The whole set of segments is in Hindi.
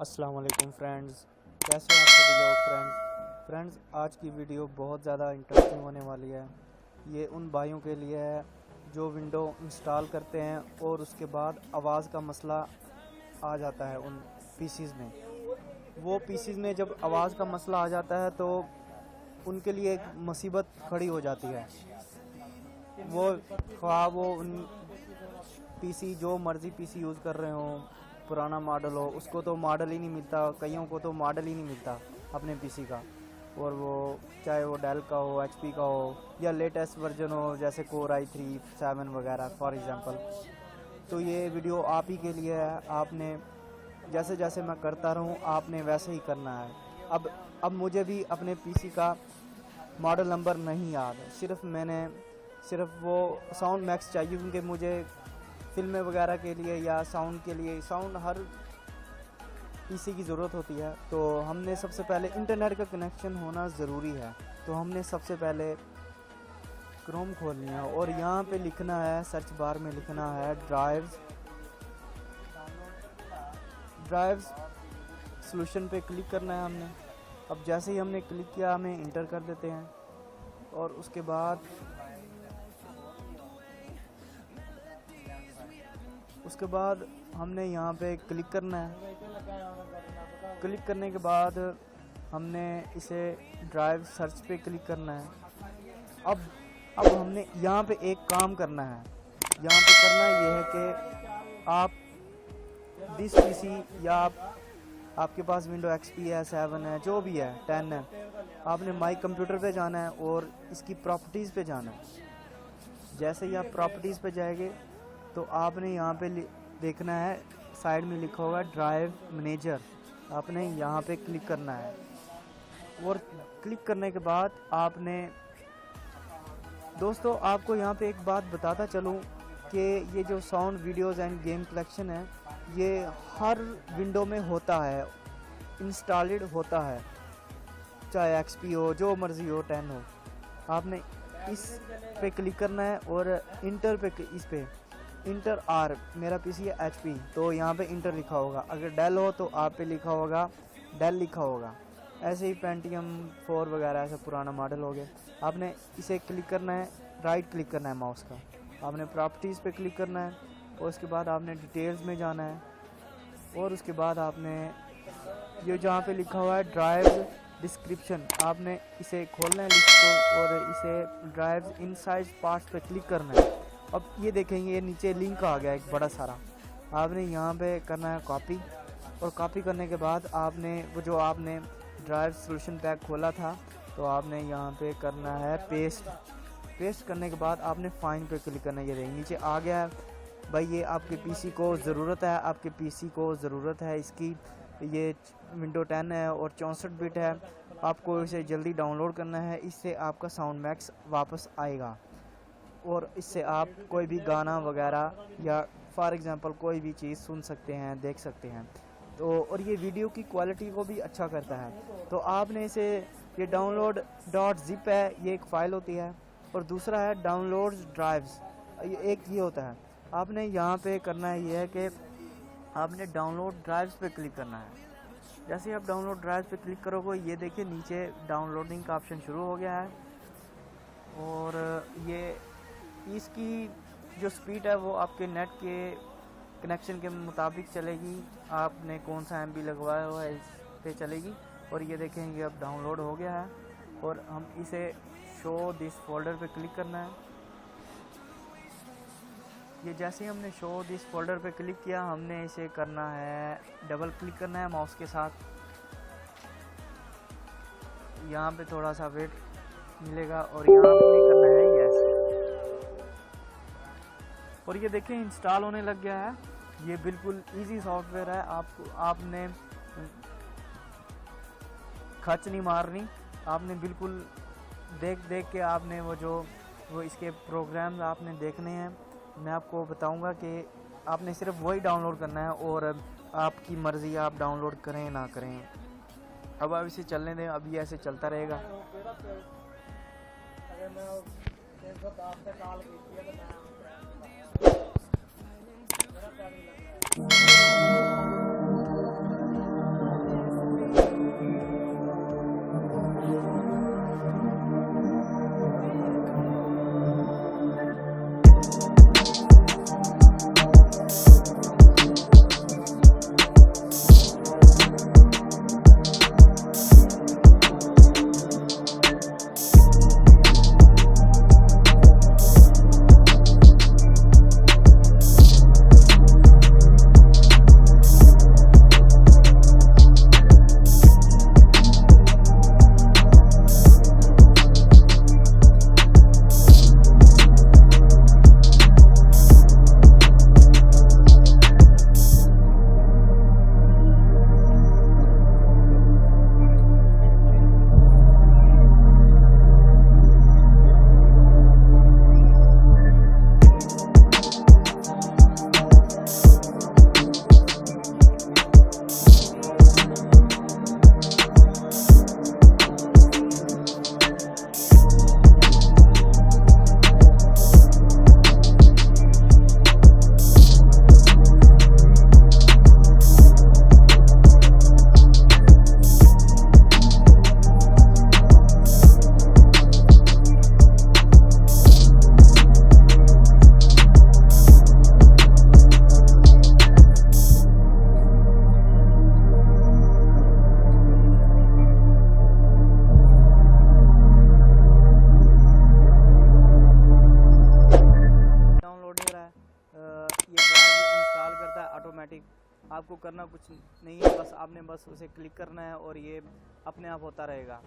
अस्सलाम वालेकुम फ्रेंड्स, कैसे हैं आप सभी लोग। फ्रेंड्स आज की वीडियो बहुत ज़्यादा इंटरेस्टिंग होने वाली है। ये उन भाइयों के लिए है जो विंडो इंस्टॉल करते हैं और उसके बाद आवाज़ का मसला आ जाता है उन पीसीज़ में। वो पीसीज़ में जब आवाज़ का मसला आ जाता है तो उनके लिए एक मुसीबत खड़ी हो जाती है। वो ख्वाह वो उन पीसी जो मर्ज़ी पीसी यूज़ कर रहे हों, पुराना मॉडल हो, उसको तो मॉडल ही नहीं मिलता, कईयों को तो मॉडल ही नहीं मिलता अपने पीसी का। और वो चाहे वो डेल का हो, एचपी का हो या लेटेस्ट वर्जन हो जैसे कोर i3 7 वगैरह फॉर एग्ज़ाम्पल। तो ये वीडियो आप ही के लिए है। आपने जैसे जैसे मैं करता रहूँ आपने वैसे ही करना है। अब मुझे भी अपने पीसी का मॉडल नंबर नहीं याद, सिर्फ वो साउंड मैक्स चाहिए क्योंकि मुझे फिल्में वगैरह के लिए या साउंड के लिए साउंड हर पीसी की ज़रूरत होती है। तो हमने सबसे पहले इंटरनेट का कनेक्शन होना ज़रूरी है। तो हमने सबसे पहले क्रोम खोलनी है और यहाँ पे लिखना है, सर्च बार में लिखना है ड्राइव्स सॉल्यूशन पे क्लिक करना है हमने। अब जैसे ही हमने क्लिक किया हमें इंटर कर देते हैं और उसके बाद हमने यहाँ पे क्लिक करना है। क्लिक करने के बाद हमने इसे ड्राइव सर्च पे क्लिक करना है। अब हमने यहाँ पे एक काम करना है। यहाँ पे करना ये है कि आप दिस पीसी या आपके पास विंडो एक्सपी है, 7 है, जो भी है, 10 है, आपने माई कंप्यूटर पे जाना है और इसकी प्रॉपर्टीज़ पे जाना है। जैसे ही आप प्रॉपर्टीज़ पे जाएंगे तो आपने यहाँ पे देखना है, साइड में लिखा होगा ड्राइव मैनेजर। आपने यहाँ पे क्लिक करना है और क्लिक करने के बाद दोस्तों आपको यहाँ पे एक बात बताता चलूँ कि ये जो sound videos end game collection है ये हर विंडो में होता है, इंस्टॉल्ड होता है, चाहे एक्सपी हो, जो मर्ज़ी हो, 10 हो। आपने इस पे क्लिक करना है और इंटर पे, इस पे इंटर आर, मेरा पीसी है एचपी तो यहाँ पे इंटर लिखा होगा। अगर डेल हो तो आप पे लिखा होगा डेल लिखा होगा। ऐसे ही पेंटियम 4 वगैरह ऐसा पुराना मॉडल हो गया। आपने इसे क्लिक करना है, राइट क्लिक करना है माउस का, आपने प्रॉपर्टीज़ पे क्लिक करना है और उसके बाद आपने डिटेल्स में जाना है और उसके बाद आपने ये जहाँ पे लिखा हुआ है ड्राइव डिस्क्रिप्शन, आपने इसे खोलना है लिस्ट को और इसे ड्राइव इनसाइड पार्ट्स पे क्लिक करना है। अब ये देखेंगे ये नीचे लिंक आ गया एक बड़ा सारा, आपने यहाँ पे करना है कॉपी और कॉपी करने के बाद आपने वो जो आपने ड्राइव सॉल्यूशन पैक खोला था तो आपने यहाँ पे करना है पेस्ट करने के बाद आपने फाइंड पे क्लिक करना है। ये देखिए नीचे आ गया है भाई, ये आपके पीसी को ज़रूरत है इसकी। ये विंडो 10 है और 64 बिट है। आपको इसे जल्दी डाउनलोड करना है, इससे आपका साउंड मैक्स वापस आएगा और इससे आप कोई भी गाना वगैरह या फॉर एग्ज़ाम्पल कोई भी चीज़ सुन सकते हैं, देख सकते हैं। तो और ये वीडियो की क्वालिटी को भी अच्छा करता है। तो आपने इसे, ये download.zip है, ये एक फ़ाइल होती है और दूसरा है डाउनलोड ड्राइव्स, एक ये होता है। आपने यहाँ पे करना है ये है कि आपने डाउनलोड ड्राइव्स पे क्लिक करना है। जैसे ही आप डाउनलोड ड्राइव्स पे क्लिक करोगे ये देखिए नीचे डाउनलोडिंग का ऑप्शन शुरू हो गया है और ये इसकी जो स्पीड है वो आपके नेट के कनेक्शन के मुताबिक चलेगी। आपने कौन सा एमबी लगवाया हुआ है इस पे चलेगी। और ये देखेंगे अब डाउनलोड हो गया है और हम इसे शो दिस फोल्डर पे क्लिक करना है। ये जैसे ही हमने शो दिस फोल्डर पे क्लिक किया हमने इसे करना है, डबल क्लिक करना है माउस के साथ। यहाँ पे थोड़ा सा वेट मिलेगा और यहाँ पे करना है यस और ये देखें इंस्टॉल होने लग गया है। ये बिल्कुल इजी सॉफ्टवेयर है, आपने खर्च नहीं मारनी, आपने बिल्कुल देख के आपने वो इसके प्रोग्राम्स आपने देखने हैं। मैं आपको बताऊंगा कि आपने सिर्फ वही डाउनलोड करना है और आपकी मर्ज़ी आप डाउनलोड करें ना करें। अब आप इसे चलने दें, अभी ऐसे चलता रहेगा। आपको करना कुछ नहीं है, बस आपने बस उसे क्लिक करना है और ये अपने आप होता रहेगा।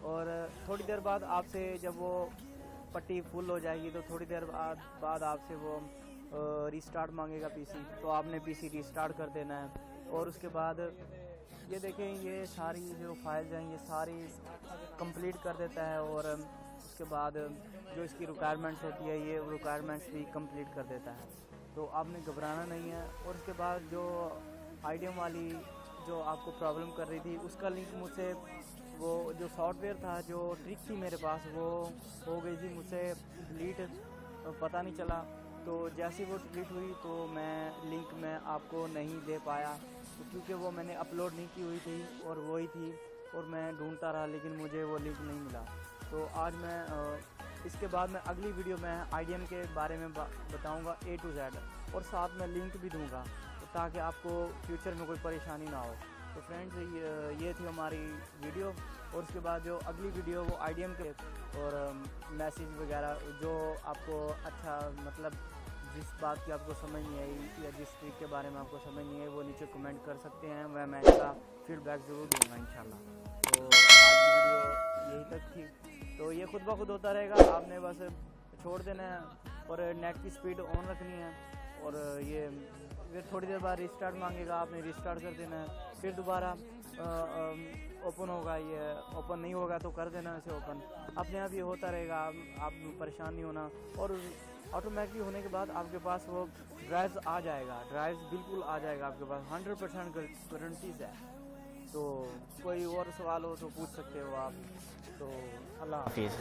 और थोड़ी देर बाद आपसे जब वो पट्टी फुल हो जाएगी तो थोड़ी देर बाद आपसे वो रीस्टार्ट मांगेगा पीसी, तो आपने पीसी रीस्टार्ट कर देना है। और उसके बाद ये देखें, ये सारी जो फाइल्स हैं ये सारी कंप्लीट कर देता है और उसके बाद जो इसकी रिक्वायरमेंट्स होती है ये रिक्वायरमेंट्स भी कंप्लीट कर देता है। तो आपने घबराना नहीं है। और उसके बाद जो आईडीएम वाली जो आपको प्रॉब्लम कर रही थी उसका लिंक मुझसे, वो जो सॉफ्टवेयर था, जो ट्रिक थी मेरे पास, वो हो गई थी मुझसे डिलीट, पता नहीं चला। तो जैसे वो डिलीट हुई तो मैं लिंक में आपको नहीं दे पाया, तो क्योंकि वो मैंने अपलोड नहीं की हुई थी और वही थी और मैं ढूंढता रहा लेकिन मुझे वो लिंक नहीं मिला। तो आज मैं इसके बाद मैं अगली वीडियो में आईडीएम के बारे में बताऊंगा A to Z, और साथ में लिंक भी दूंगा तो ताकि आपको फ्यूचर में कोई परेशानी ना हो। तो फ्रेंड्स ये थी हमारी वीडियो, और उसके बाद जो अगली वीडियो वो आईडीएम के और मैसेज वगैरह जो आपको अच्छा, मतलब जिस बात की आपको समझ नहीं आई या जिस ट्रिक के बारे में आपको समझ नहीं आई वो नीचे कमेंट कर सकते हैं, मैं इसका फीडबैक ज़रूर दूंगा इंशाल्लाह। तो आज की वीडियो यही तक थी। तो ये खुद ब खुद होता रहेगा, आपने बस छोड़ देना है और नेट की स्पीड ऑन रखनी है, और ये फिर थोड़ी देर बाद रिस्टार्ट मांगेगा, आपने रिस्टार्ट कर देना है। फिर दोबारा ओपन होगा, ये ओपन नहीं होगा तो कर देना इसे ओपन, अपने आप ये होता रहेगा, आप परेशान नहीं होना। और ऑटोमेटिकली होने के बाद आपके पास वो ड्राइव्स आ जाएगा, ड्राइव्स बिल्कुल आ जाएगा आपके पास, 100% गारंटीज है। तो कोई और सवाल हो तो पूछ सकते हो आप। तो अल्लाह हाफिज़।